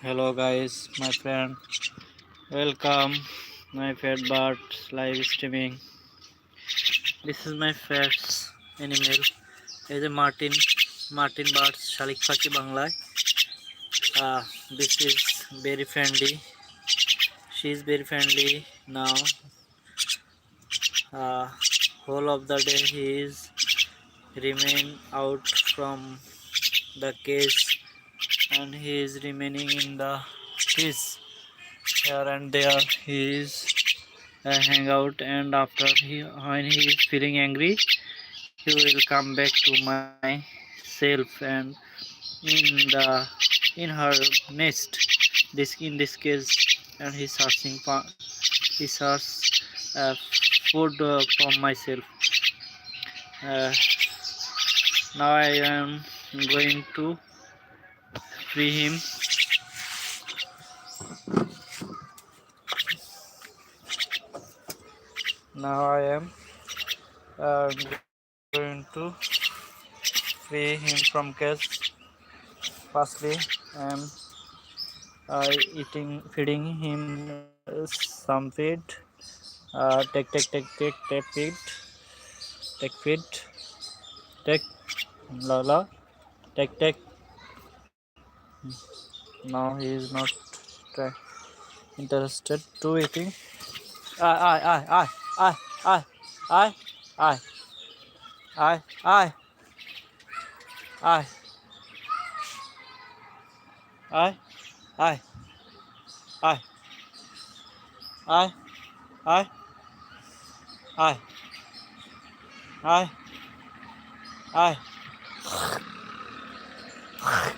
Hello guys, my friend. Welcome my pet bird live streaming. This is my pet animal. Is a Martin bird শালিক পাখি বাংলায়. This is very friendly. She is very friendly now. Uh, whole of the day he is remain out from the cage and he is remaining in the trees here and there. He is hang out, and after when he is feeling angry he will come back to my self and in in her nest this case, and he searching for he search food from myself. Uh, now I am going to free him. Now I am going to free him from cage. Firstly, I am feeding him some feed. Take feed, take feed, take Lala, take. Now he is not interested to eating. I, I, I, I, I, I, I, I, I, I, I, I, I, I, I.